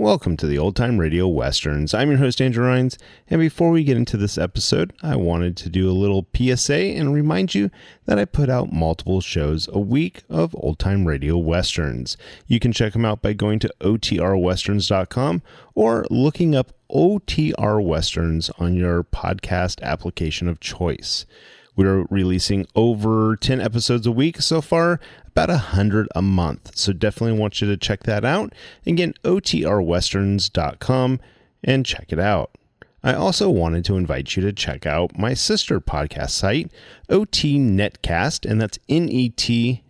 Welcome to the Old Time Radio Westerns. I'm your host, Andrew Rhines, and before we get into this episode, I wanted to do a little PSA and remind you that I put out multiple shows a week of Old Time Radio Westerns. You can check them out by going to otrwesterns.com or looking up OTR Westerns on your podcast application of choice. We're releasing over 10 episodes a week so far, about 100 a month. So definitely want you to check that out. Again, otrwesterns.com and check it out. I also wanted to invite you to check out my sister podcast site, OT Netcast, and that's Netcast.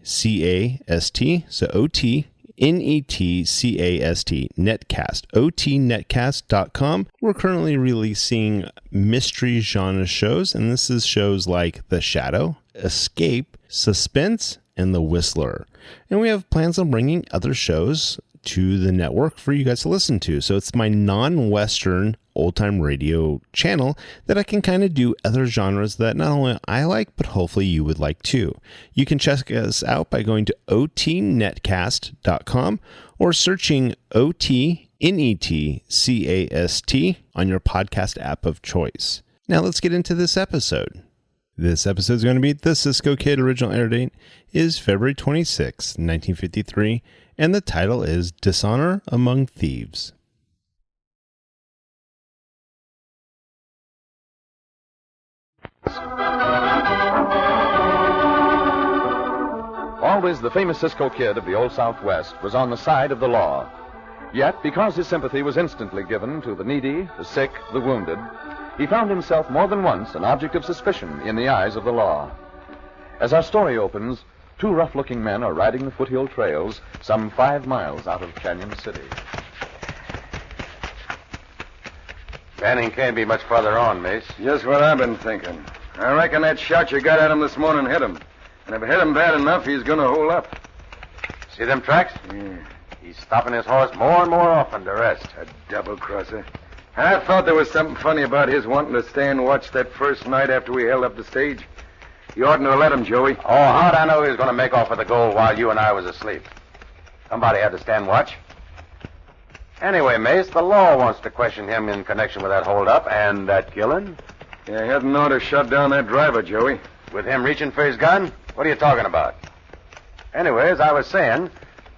So OT Netcast, Netcast, otnetcast.com. We're currently releasing mystery genre shows, and this is shows like The Shadow, Escape, Suspense, and The Whistler. And we have plans on bringing other shows to the network for you guys to listen to. So it's my non-Western old-time radio channel that I can kind of do other genres that not only I like, but hopefully you would like too. You can check us out by going to otnetcast.com or searching OTNETCAST on your podcast app of choice. Now let's get into this episode. This episode is going to be The Cisco Kid. Original air date is February 26, 1953, and the title is Dishonor Among Thieves. Always the famous Cisco Kid of the Old Southwest was on the side of the law. Yet, because his sympathy was instantly given to the needy, the sick, the wounded, he found himself more than once an object of suspicion in the eyes of the law. As our story opens, two rough-looking men are riding the foothill trails some 5 miles out of Canyon City. Banning can't be much farther on, Mace. Just what I've been thinking. I reckon that shot you got at him this morning hit him. And if it hit him bad enough, he's going to hold up. See them tracks? Yeah. He's stopping his horse more and more often to rest. A double-crosser. I thought there was something funny about his wanting to stay and watch that first night after we held up the stage. You oughtn't to have let him, Joey. Oh, how'd I know he was going to make off with the gold while you and I was asleep? Somebody had to stand watch. Anyway, Mace, the law wants to question him in connection with that holdup and that killing. Yeah, he hadn't ought to shut down that driver, Joey. With him reaching for his gun? What are you talking about? Anyway, as I was saying,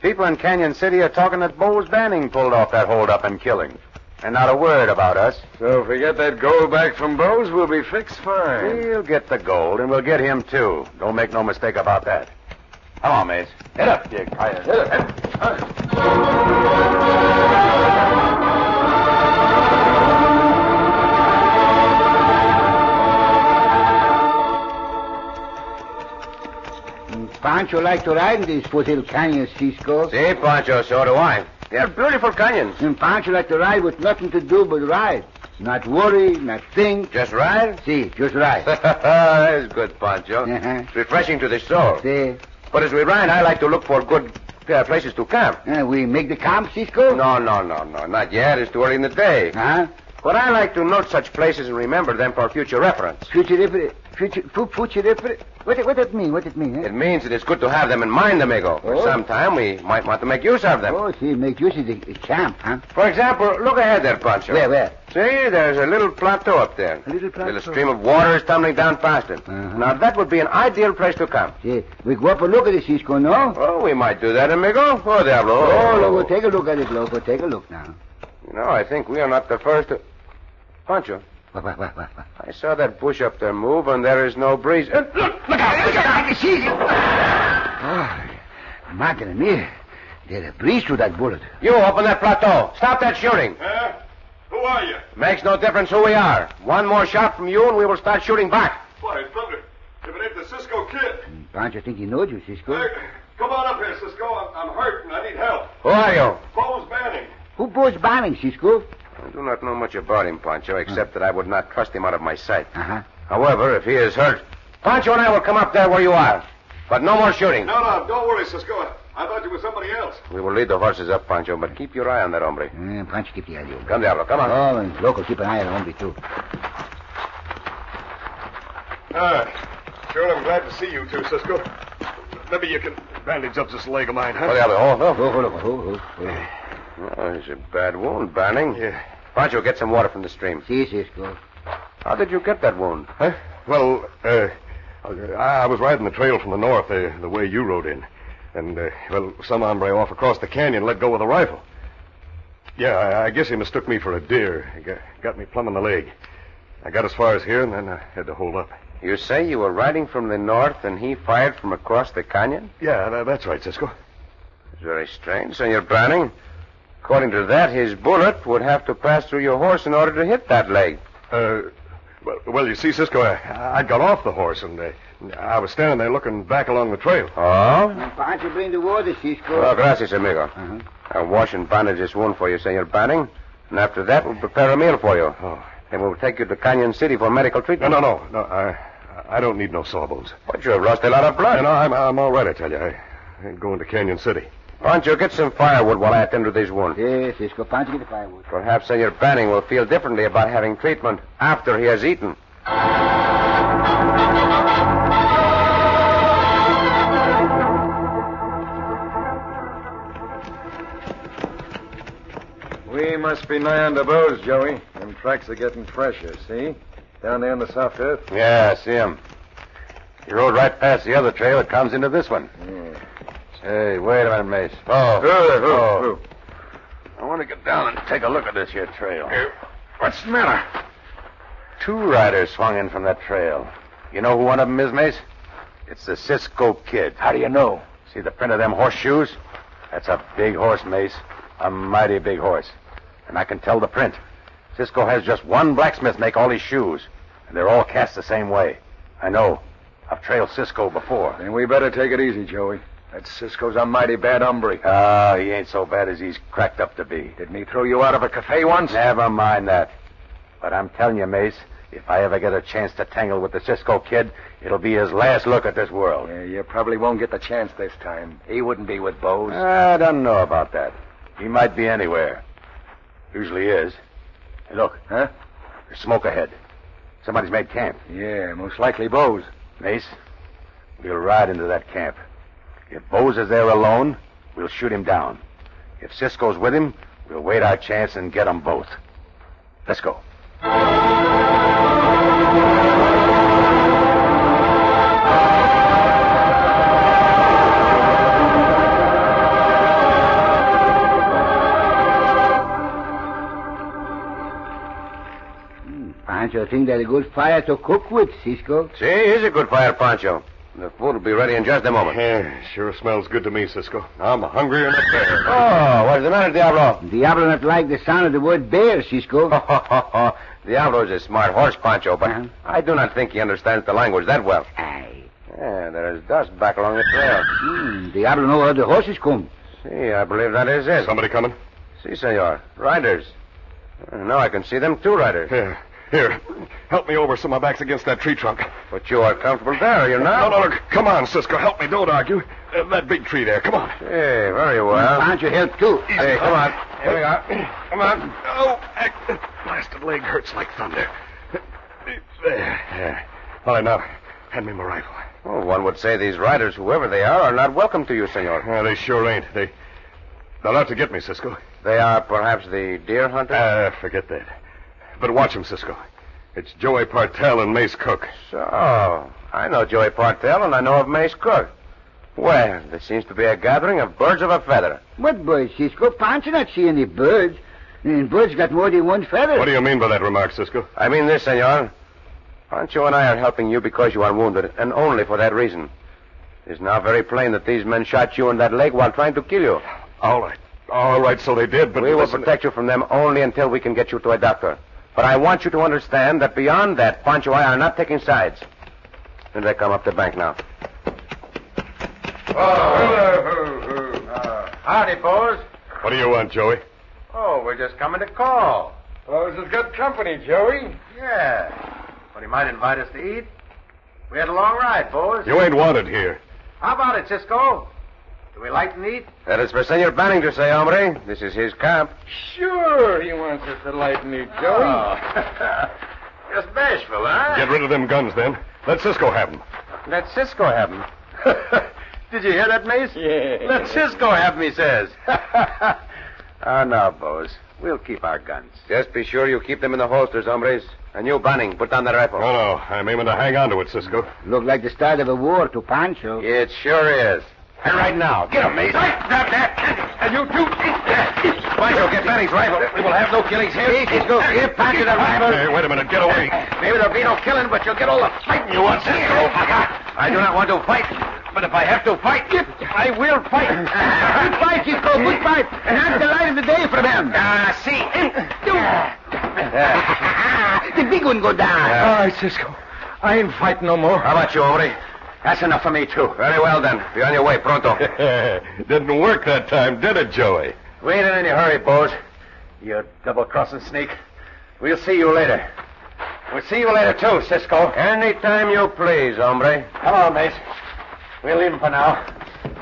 people in Canyon City are talking that Bose Banning pulled off that holdup and killing. And not a word about us. So if we get that gold back from Bose, we'll be fixed fine. We'll get the gold, and we'll get him, too. Don't make no mistake about that. Come on, Mace. Hit up, Dick. Hit up. Pancho like to ride in these foothill canyons, Cisco. See, Pancho, so do I. They're beautiful canyons. And Pancho like to ride with nothing to do but ride. Not worry, not think. Just ride? See, just ride. That's good, Pancho. It's refreshing to the soul. See? But as we ride, I like to look for good places to camp. We make the camp, Cisco? No, not yet. It's too early in the day. Huh? But I like to note such places and remember them for future reference. Future reference? What it mean? What it mean? It means that it's good to have them in mind, amigo. For some time, we might want to make use of them. Oh, see, make use of the camp, huh? For example, look ahead there, Pancho. Where? See, there's a little plateau up there. A little plateau? A little stream of water is tumbling down past it. Now, that would be an ideal place to camp. See, we go up and look at it, Cisco, no? Oh, we might do that, amigo. Oh, Diablo. Oh, Loco, take a look at it, Loco. Take a look now. You know, I think we are not the first to... Pancho. What? I saw that bush up there move, and there is no breeze. Look out! See it! Oh, madre mia. There's a breeze through that bullet. You, open that plateau. Stop that shooting. Who are you? Makes no difference who we are. One more shot from you, and we will start shooting back. Why, thunder. If it ain't the Cisco Kid. Pancho think he knows you, Cisco. Come on up here, Cisco. I'm hurt and I need help. Who are you? Bose Banning. Who Bose Banning, Cisco? I do not know much about him, Pancho, except that I would not trust him out of my sight. Uh-huh. However, if he is hurt, Pancho and I will come up there where you are. But no more shooting. No, don't worry, Cisco. I thought you were somebody else. We will lead the horses up, Pancho, but keep your eye on that hombre. Pancho, keep the eye on you. Come, Diablo, come on. Oh, and Loco, keep an eye on the hombre, too. Sure, I'm glad to see you two, Cisco. Maybe you can bandage up this leg of mine, huh? Oh, Diablo, Oh. Oh, it's a bad wound, Banning. Yeah. Pancho, get some water from the stream. Si, Cisco. How did you get that wound? Huh? Well, I was riding the trail from the north, the way you rode in. And, some hombre off across the canyon let go with a rifle. Yeah, I guess he mistook me for a deer. He got me plumb in the leg. I got as far as here, and then I had to hold up. You say you were riding from the north and he fired from across the canyon? Yeah, that's right, Cisco. It's very strange, Senor Banning. According to that, his bullet would have to pass through your horse in order to hit that leg. Well, you see, Cisco, I got off the horse, and I was standing there looking back along the trail. Oh? Pancho, bring the water, Cisco. Oh, gracias, amigo. I'll wash and bandage this wound for you, Senor Banning. And after that, we'll prepare a meal for you. Oh. And we'll take you to Canyon City for medical treatment. No. I don't need no sawbones. But you have lost a lot of blood. No, I'm all right, I tell you. I ain't going to Canyon City. Pancho, get some firewood while I attend to this wound. Yes, Cisco. Pancho, get the firewood. Perhaps Senor Banning will feel differently about having treatment after he has eaten. We must be nigh on the bows, Joey. Them tracks are getting fresher, see? Down there in the soft earth. Yeah, I see him. He rode right past the other trail that comes into this one. Yeah. Hey, wait a minute, Mace. Oh. I want to get down and take a look at this here trail. What's the matter? Two riders swung in from that trail. You know who one of them is, Mace? It's the Cisco Kid. How do you know? See the print of them horseshoes? That's a big horse, Mace. A mighty big horse. And I can tell the print. Cisco has just one blacksmith make all his shoes. And they're all cast the same way. I know. I've trailed Cisco before. Then we better take it easy, Joey. That Cisco's a mighty bad hombre. He ain't so bad as he's cracked up to be. Didn't he throw you out of a cafe once? Never mind that. But I'm telling you, Mace, if I ever get a chance to tangle with the Cisco Kid, it'll be his last look at this world. Yeah, you probably won't get the chance this time. He wouldn't be with Bose. I don't know about that. He might be anywhere. Usually is. Hey, look. Huh? There's smoke ahead. Somebody's made camp. Yeah, most likely Bose. Mace, we'll ride into that camp. If Bose is there alone, we'll shoot him down. If Cisco's with him, we'll wait our chance and get them both. Let's go. Pancho, I think that's a good fire to cook with, Cisco. See, here's a good fire, Pancho. The food will be ready in just a moment. Yeah, sure smells good to me, Cisco. I'm hungrier than a bear. Oh, what's the matter, Diablo? Diablo not like the sound of the word bear, Cisco. Diablo is a smart horse, Pancho, but Uh-huh. I do not think he understands the language that well. Aye. Yeah, there is dust back along the trail. Diablo know where the horses come. See, I believe that is it. Somebody coming? See, senor. Riders. Now I can see them, two riders. Here, help me over so my back's against that tree trunk. But you are comfortable there, are you not? No, come on, Cisco, help me, don't argue. That big tree there, come on. Hey, very well. Pancho help too. Hey, come on. Here we are. Come on. Oh, that blasted leg hurts like thunder. There. All right, now, hand me my rifle. Well, one would say these riders, whoever they are not welcome to you, senor. They sure ain't. They'll have to get me, Cisco. They are perhaps the deer hunters? Forget that. But watch him, Cisco. It's Joey Partel and Mace Cook. So, I know Joey Partel and I know of Mace Cook. Well, there seems to be a gathering of birds of a feather. What birds, Cisco? Pancho not see any birds. And birds got more than one feather. What do you mean by that remark, Cisco? I mean this, senor. Pancho and I are helping you because you are wounded, and only for that reason. It is now very plain that these men shot you in that leg while trying to kill you. All right, so they did, but... We will protect you from them only until we can get you to a doctor. But I want you to understand that beyond that, Pancho and I are not taking sides. And they come up the bank now. Howdy, Bose. What do you want, Joey? Oh, we're just coming to call. Bose has got company, Joey. Yeah. But he might invite us to eat. We had a long ride, Bose. You ain't wanted here. How about it, Cisco? Do we like to eat? That is for Senor Banning to say, hombre. This is his camp. Sure, he wants us to lighten it, Joey. Oh. Just bashful, huh? Get rid of them guns, then. Let Cisco have them. Let Cisco have him. Did you hear that, Mace? Yeah. Let Cisco have him, he says. Oh, no, Bose. We'll keep our guns. Just be sure you keep them in the holsters, hombres. And you, Banning, put down that rifle. No, I'm aiming to hang on to it, Cisco. Look like the start of a war to Pancho. It sure is. And right now, get him, Mace. Right, grab that. And you too. Pancho, get Banning's rifle. We will have no killings here. Cisco, give Pancho that rifle. Hey, wait a minute. Get away. Maybe there'll be no killing, but you'll get all the fighting you want, Cisco. I do not want to fight, but if I have to fight, I will fight. Good fight, Cisco. Good fight. And that's the light of the day for them. See. The big one go down. All right, Cisco. I ain't fighting no more. How about you, hombre? That's enough for me, too. Very well, then. Be on your way, pronto. Didn't work that time, did it, Joey? We ain't in any hurry, Bose. You double-crossing sneak. We'll see you later. We'll see you later, too, Cisco. Anytime you please, hombre. Come on, Mace. We'll leave him for now.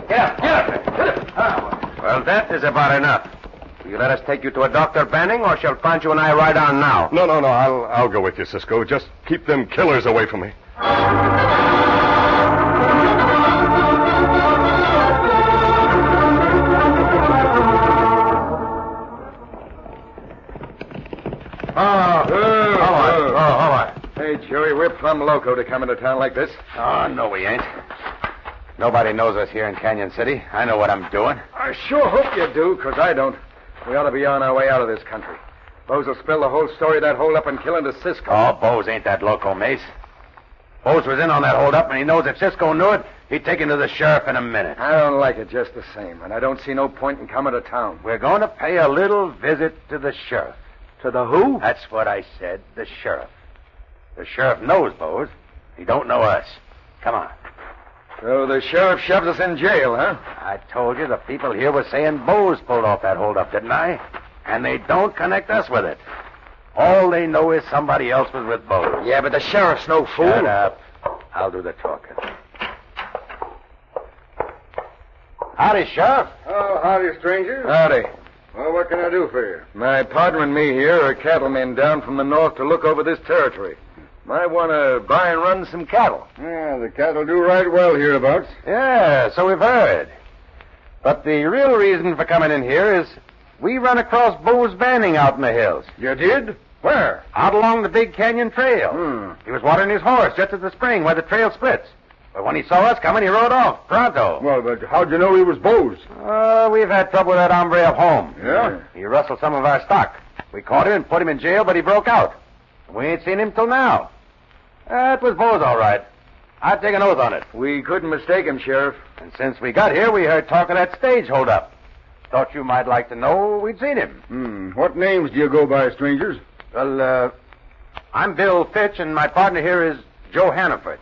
Get up. Well, that is about enough. Will you let us take you to a doctor, Banning, or shall Pancho and I ride on now? No. I'll go with you, Cisco. Just keep them killers away from me. Hey, Joey, we're plumb loco to come into town like this. Oh, no, we ain't. Nobody knows us here in Canyon City. I know what I'm doing. I sure hope you do, because I don't. We ought to be on our way out of this country. Bose will spill the whole story of that hold-up and killing to Cisco. Oh, Bose ain't that loco, Mace. Bose was in on that hold-up, and he knows if Cisco knew it, he'd take him to the sheriff in a minute. I don't like it just the same, and I don't see no point in coming to town. We're going to pay a little visit to the sheriff. To the who? That's what I said, the sheriff. The sheriff knows Bose. He don't know us. Come on. So the sheriff shoves us in jail, huh? I told you the people here were saying Bose pulled off that hold-up, didn't I? And they don't connect us with it. All they know is somebody else was with Bose. Yeah, but the sheriff's no fool. Shut up. I'll do the talking. Howdy, Sheriff. Oh, howdy, stranger. Howdy. Well, what can I do for you? My partner and me here are cattlemen down from the north to look over this territory. Might want to buy and run some cattle. Yeah, the cattle do right well hereabouts. Yeah, so we've heard. But the real reason for coming in here is we run across Bose Banning out in the hills. You did? Where? Out along the Big Canyon Trail. He was watering his horse just at the spring where the trail splits. But when he saw us coming, he rode off, pronto. Well, but how'd you know he was Bose? We've had trouble with that hombre up home. Yeah? He rustled some of our stock. We caught him and put him in jail, but he broke out. We ain't seen him till now. It was Bose, all right. I'd take an oath on it. We couldn't mistake him, Sheriff. And since we got here, we heard talk of that stage hold-up. Thought you might like to know we'd seen him. What names do you go by, strangers? Well, I'm Bill Fitch, and my partner here is Joe Hannaford.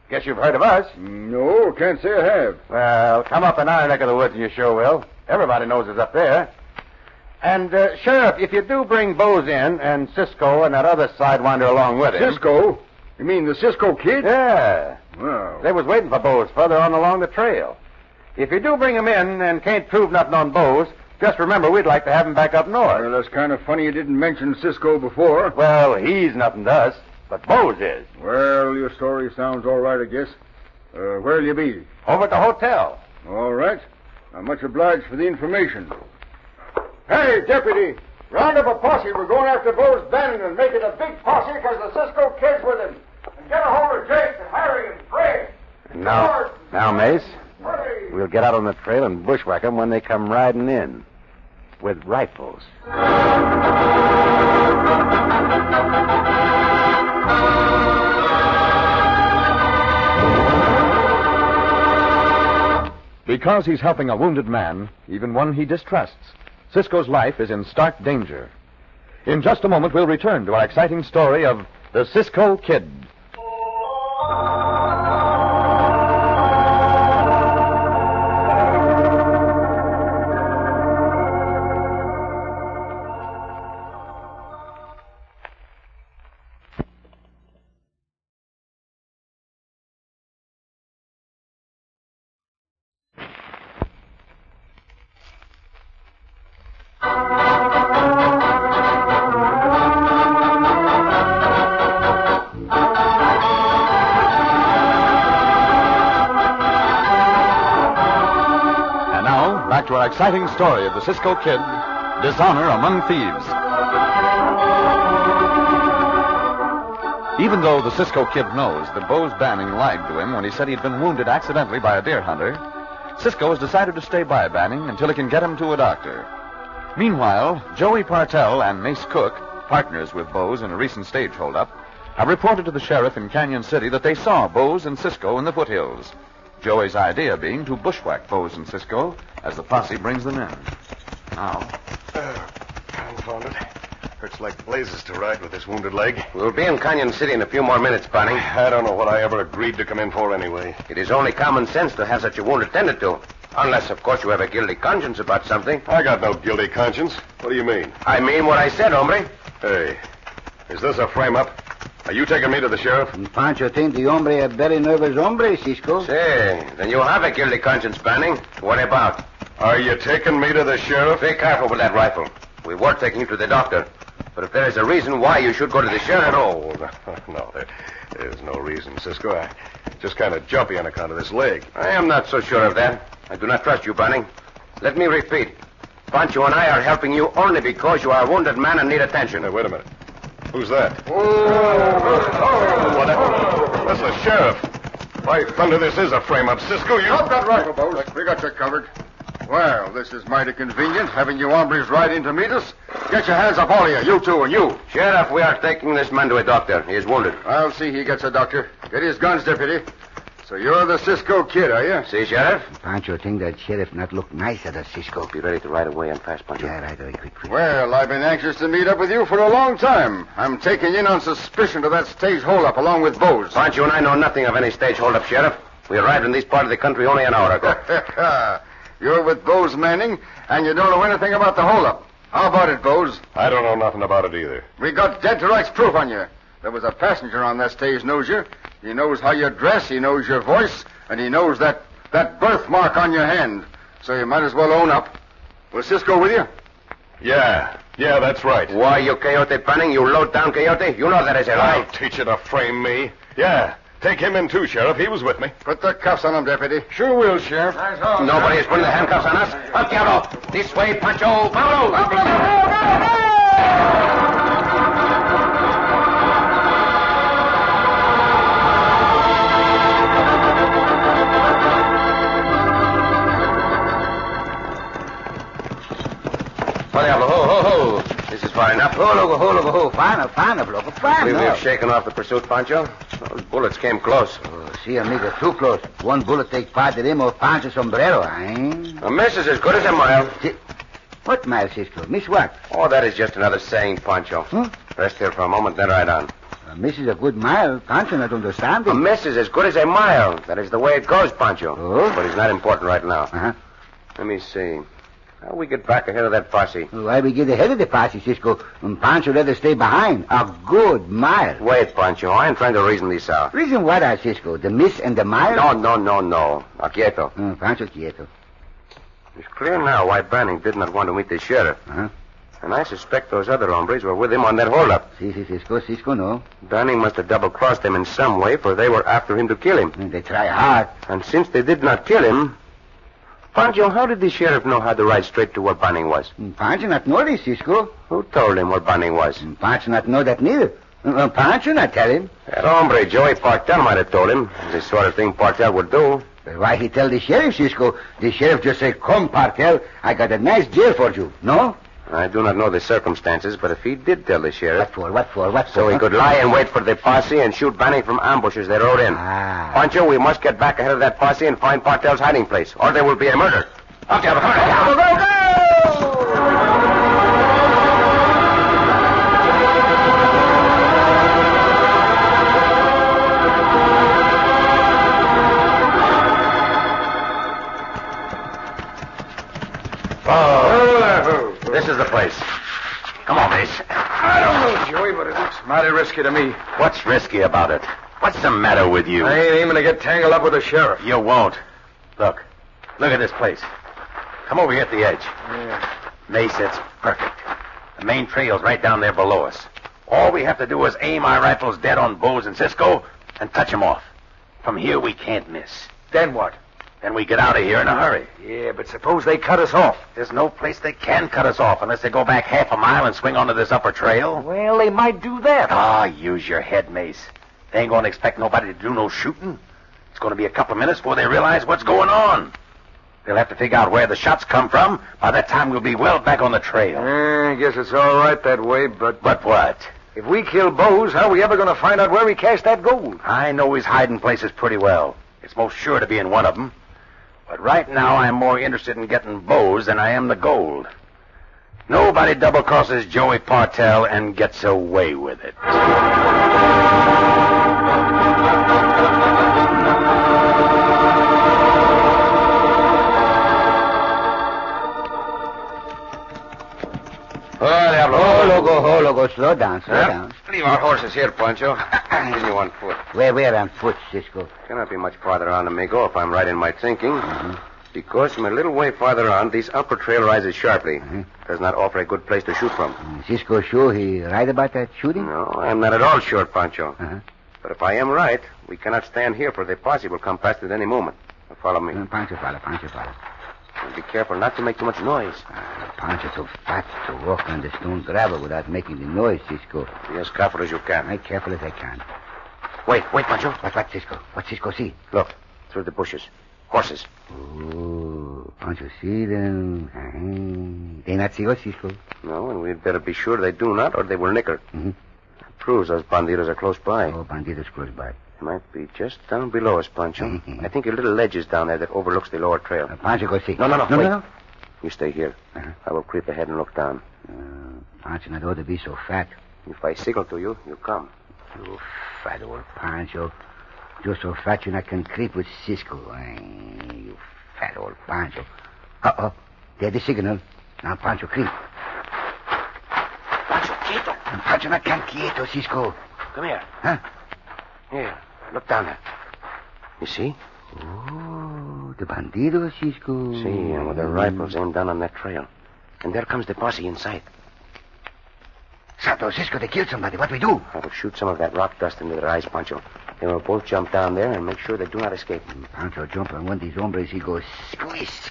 Guess you've heard of us. No, can't say I have. Well, come up in our neck of the woods and you sure will. Everybody knows us up there. And, Sheriff, if you do bring Bose in, and Cisco and that other sidewinder along with him... Cisco? You mean the Cisco kid? Yeah. Well, They was waiting for Bose further on along the trail. If you do bring him in and can't prove nothing on Bose, just remember we'd like to have him back up north. that's kind of funny you didn't mention Cisco before. Well, he's nothing to us, but Bose is. Well, your story sounds all right, I guess. Where'll you be? Over at the hotel. All right. I'm much obliged for the information. Hey, deputy! Round up a posse. We're going after Bose Bannon and make it a big posse because the Cisco kid's with him. And get a hold of Jake and Harry and Fred. And now, Mace, we'll get out on the trail and bushwhack them when they come riding in. With rifles. Because he's helping a wounded man, even one he distrusts, Cisco's life is in stark danger. In just a moment, we'll return to our exciting story of the Cisco Kid. Back to our exciting story of the Cisco Kid Dishonor Among Thieves. Even though the Cisco kid knows that Bose Banning lied to him when he said he'd been wounded accidentally by a deer hunter, Cisco has decided to stay by Banning until he can get him to a doctor. Meanwhile, Joey Partel and Mace Cook, partners with Bose in a recent stage holdup, have reported to the sheriff in Canyon City that they saw Bose and Cisco in the foothills. Joey's idea being to bushwhack Bose and Cisco as the posse brings them in. Now... Confound it. Hurts like blazes to ride with this wounded leg. We'll be in Canyon City in a few more minutes, Banning. I don't know what I ever agreed to come in for anyway. It is only common sense to have such a wound attended to. Unless, of course, you have a guilty conscience about something. I got no guilty conscience. What do you mean? I mean what I said, hombre. Hey, is this a frame-up? Are you taking me to the sheriff? Pancho think the hombre a very nervous hombre, Cisco. Say, then you have a guilty conscience, Banning. What about? Are you taking me to the sheriff? Be careful with that rifle. We were taking you to the doctor. But if there is a reason why you should go to the sheriff... No, there's no reason, Cisco. I just kind of jumpy on account of this leg. I am not so sure of that. I do not trust you, Banning. Let me repeat. Pancho and I are helping you only because you are a wounded man and need attention. Hey, wait a minute. Who's that? Oh, That's the sheriff. By thunder, this is a frame-up. Cisco, you... Drop that rifle, Bose. We got you covered. Well, this is mighty convenient, having you hombres ride in to meet us. Get your hands up, all of you two, and you. Sheriff, we are taking this man to a doctor. He is wounded. I'll see he gets a doctor. Get his guns, deputy. So you're the Cisco kid, are you? See, Sheriff? Pancho think that sheriff not look nice at us, Cisco. Be ready to ride away and fast, Pancho. Yeah, right away, quick. Well, I've been anxious to meet up with you for a long time. I'm taking in on suspicion of that stage holdup along with Bose. Pancho and I know nothing of any stage holdup, Sheriff. We arrived in this part of the country only an hour ago. You're with Bose Manning, and you don't know anything about the holdup. How about it, Bose? I don't know nothing about it either. We got dead to rights proof on you. There was a passenger on that stage knows you. He knows how you dress, he knows your voice, and he knows that birthmark on your hand. So you might as well own up. Was Cisco with you? Yeah, that's right. Why, you coyote, Banning? You low-down coyote? You know that is a lie. I'll teach you to frame me. Yeah, take him in too, Sheriff. He was with me. Put the cuffs on him, deputy. Sure will, Sheriff. Nobody is putting the handcuffs on us. Up, Diablo. This way, Pancho. Follow. Ho. This is far enough. Ho. Fine, loco. We've shaken off the pursuit, Pancho. Those bullets came close. Oh, see, amigo, too close. One bullet take part of him or Pancho sombrero, eh? A miss is as good as a mile. What mile, Cisco? Miss what? Oh, that is just another saying, Pancho. Rest here for a moment, then ride on. A miss is a good mile. Pancho not understand it. A miss is as good as a mile. That is the way it goes, Pancho. Oh? But it's not important right now. Uh-huh. Let me see. How we get back ahead of that posse? Why we get ahead of the posse, Cisco, and Pancho let us stay behind. A good mile. Wait, Pancho. I am trying to reason this out. Reason what, Cisco? The miss and the mile? No. Quieto. Pancho quieto. It's clear now why Banning did not want to meet the sheriff. Uh-huh. And I suspect those other hombres were with him on that holdup. Si, Cisco, no. Banning must have double-crossed them in some way, for they were after him to kill him. They try hard. And since they did not kill him... Pancho, how did the sheriff know how to ride straight to where Banning was? Pancho not know this, Cisco. Who told him where Banning was? Pancho not know that neither. Pancho not tell him. That hombre, Joey Partel, might have told him. The sort of thing Partel would do. But why he tell the sheriff, Cisco? The sheriff just say, "Come, Partel, I got a nice jail for you." No? I do not know the circumstances, but if he did tell the sheriff... What for? So he could lie and wait for the posse and shoot Banning from ambushes they rode in. Pancho, we must get back ahead of that posse and find Partel's hiding place, or there will be a murder. Up, Diablo, go! This is the place. Come on, Mace. I don't know, Joey, but it looks mighty risky to me. What's risky about it? What's the matter with you? I ain't aiming to get tangled up with the sheriff. You won't. Look at this place. Come over here at the edge. Yeah. Mace, it's perfect. The main trail's right down there below us. All we have to do is aim our rifles dead on Bose and Cisco and touch them off. From here, we can't miss. Then what? Then we get out of here in a hurry. Yeah, but suppose they cut us off. There's no place they can cut us off unless they go back half a mile and swing onto this upper trail. Well, they might do that. Ah, use your head, Mace. They ain't going to expect nobody to do no shooting. It's going to be a couple of minutes before they realize what's going on. They'll have to figure out where the shots come from. By that time, we'll be well back on the trail. I guess it's all right that way, but... But what? If we kill Bose, how are we ever going to find out where he cached that gold? I know his hiding places pretty well. It's most sure to be in one of them. But right now, I'm more interested in getting Bose than I am the gold. Nobody double-crosses Joey Partel and gets away with it. Oh, logo, slow down. Leave our horses here, Pancho. Continue on foot. Where on foot, Cisco? Cannot be much farther on, amigo, if I'm right in my thinking. Because from a little way farther on, this upper trail rises sharply. Does not offer a good place to shoot from. Cisco sure he right about that shooting? No, I'm not at all sure, Pancho. But if I am right, we cannot stand here, for the posse will come past at any moment. Now follow me. Pancho follow. And be careful not to make too much noise. Pancho so fat to walk on the stone gravel without making the noise, Cisco. Be as careful as you can. As careful as I can. Wait, Pancho. What, Cisco? What Cisco see? Look, through the bushes. Horses. Oh, Pancho see them. They not see us, Cisco? No, and we'd better be sure they do not, or they will nicker. That proves those bandidos are close by. Oh, bandidos close by. Might be just down below us, Pancho. I think a little ledge is down there that overlooks the lower trail. Pancho, go see. No, wait. No. You stay here. I will creep ahead and look down. Pancho not ought to be so fat. If I signal to you, you come. You fat old Pancho. You're so fat you not can creep with Cisco. You fat old Pancho. Uh-oh. There's the signal. Now, Pancho, creep. Pancho, quieto. Pancho not can quieto, Cisco. Come here. Huh? Here, look down there. You see? Oh, the bandidos, Cisco. See, and with their rifles aimed down on that trail. And there comes the posse in sight. Santo, Cisco, they killed somebody. What we do? I will shoot some of that rock dust into their eyes, Pancho. They will both jump down there and make sure they do not escape. Pancho jump on one of these hombres. He goes squish.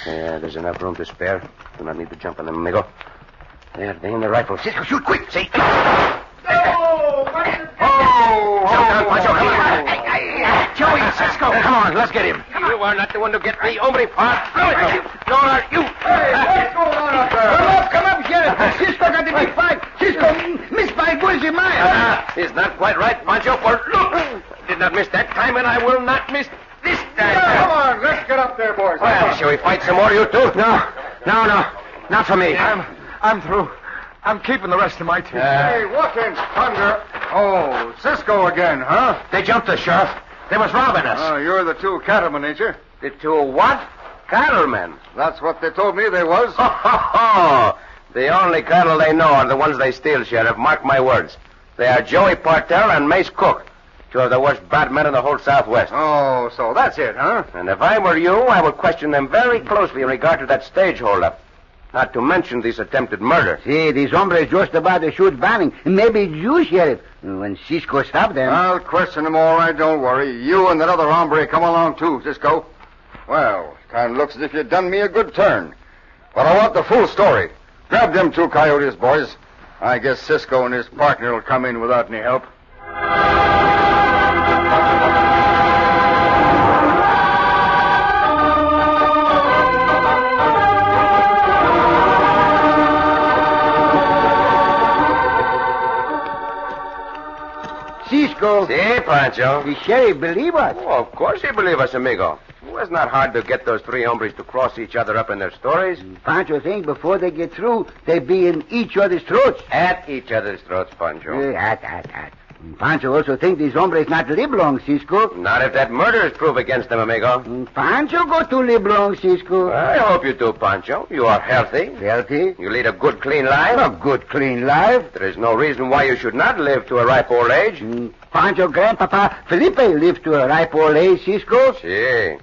Yeah, there's enough room to spare. Do not need to jump on them, amigo. There, they in the rifles. Cisco, shoot quick. See? Pancho, come on. Joey, Cisco, come on, let's get him. You are not the one to get me, hombre. No, not you. Hey, what's going on up there? Come up, Sheriff. Cisco got the big fight. Cisco missed by bullets in mine. He's not quite right, Pancho, for look. Did not miss that time, and I will not miss this time. Come on, let's get up there, boys. Well, shall we fight some more, you two? No. Not for me. I'm through. I'm keeping the rest of my team. Hey, what in thunder? Oh, Cisco again, huh? They jumped us, Sheriff. They was robbing us. Oh, you're the two cattlemen, ain't you? The two what? Cattlemen. That's what they told me they was. Ho, ho, ho. The only cattle they know are the ones they steal, Sheriff. Mark my words. They are Joey Partel and Mace Cook, two of the worst bad men in the whole Southwest. Oh, so that's it, huh? And if I were you, I would question them very closely in regard to that stage holdup. Not to mention this attempted murder. See, these hombres just about to shoot Banning. Maybe it's you, Sheriff. When Cisco stopped them. I'll question them all right, don't worry. You and that other hombre come along too, Cisco. Well, kind of looks as if you'd done me a good turn. But I want the full story. Grab them two coyotes, boys. I guess Cisco and his partner will come in without any help. Cisco. Si, Pancho. The sheriff believe us. Oh, of course you believe us, amigo. It was not hard to get those three hombres to cross each other up in their stories. Pancho think before they get through, they be in each other's throats. At each other's throats, Pancho. At. Pancho also think these hombres not live long, Cisco. Not if that murder is proof against them, amigo. Pancho go to live long, Cisco. I hope you do, Pancho. You are healthy. Healthy? You lead a good, clean life. A good, clean life. There is no reason why you should not live to a ripe old age. Pancho Grandpapa Felipe lived to a ripe old age, Cisco. Si.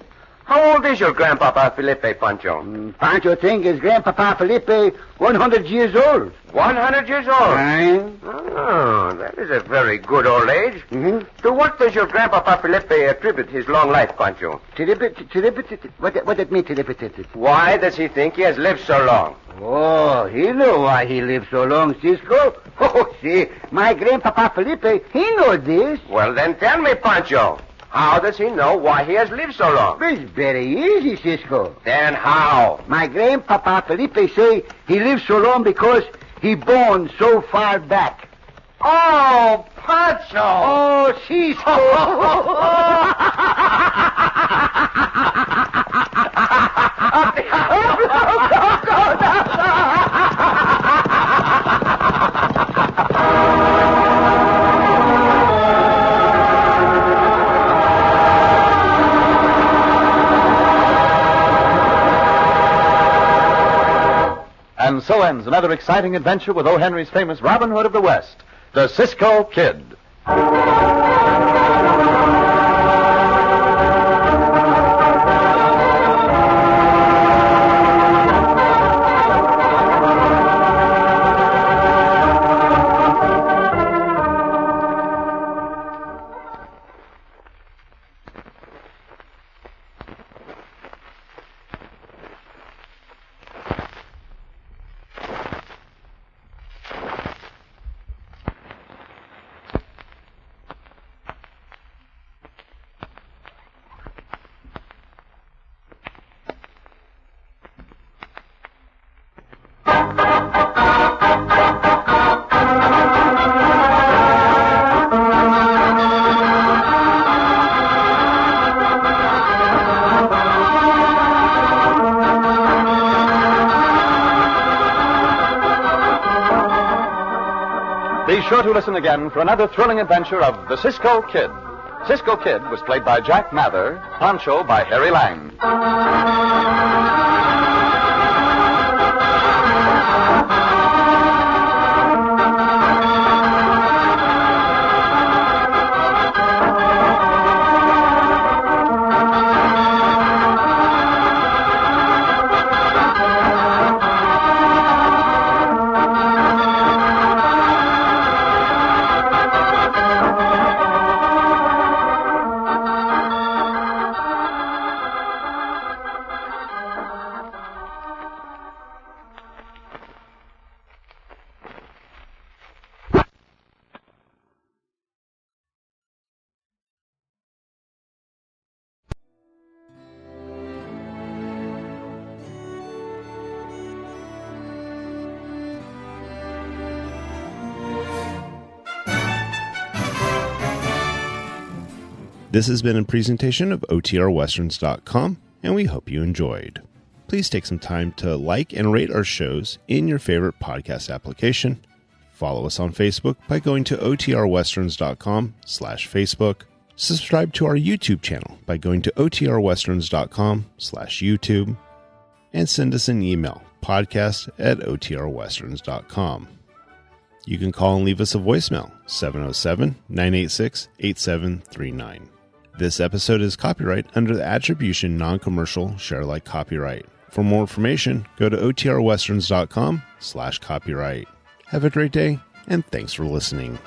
How old is your grandpapa Felipe, Pancho? Pancho think his Grandpapa Felipe 100 years old. 100 years old. Oh, that is a a very good old age. Mm-hmm. To what does your grandpapa Felipe attribute his long life, Pancho? What that mean, Tilipit? Why does he think he has lived so long? Oh, he know why he lived so long, Cisco. Oh, see, my grandpapa Felipe, he know this. Well, then tell me, Pancho. How does he know why he has lived so long? It's very easy, Cisco. Then how? My grandpapa Felipe say he lived so long because he born so far back. Oh, Pancho! Oh, Cisco! And so ends another exciting adventure with O. Henry's famous Robin Hood of the West, the Cisco Kid. Be sure to listen again for another thrilling adventure of the Cisco Kid. Cisco Kid was played by Jack Mather, Pancho by Harry Lang. This has been a presentation of OTRWesterns.com, and we hope you enjoyed. Please take some time to like and rate our shows in your favorite podcast application. Follow us on Facebook by going to OTRWesterns.com/Facebook. Subscribe to our YouTube channel by going to OTRWesterns.com/YouTube. And send us an email, podcast@OTRWesterns.com. You can call and leave us a voicemail, 707-986-8739. This episode is copyright under the Attribution Non-Commercial Share Alike Copyright. For more information, go to OTRWesterns.com/copyright. Have a great day, and thanks for listening.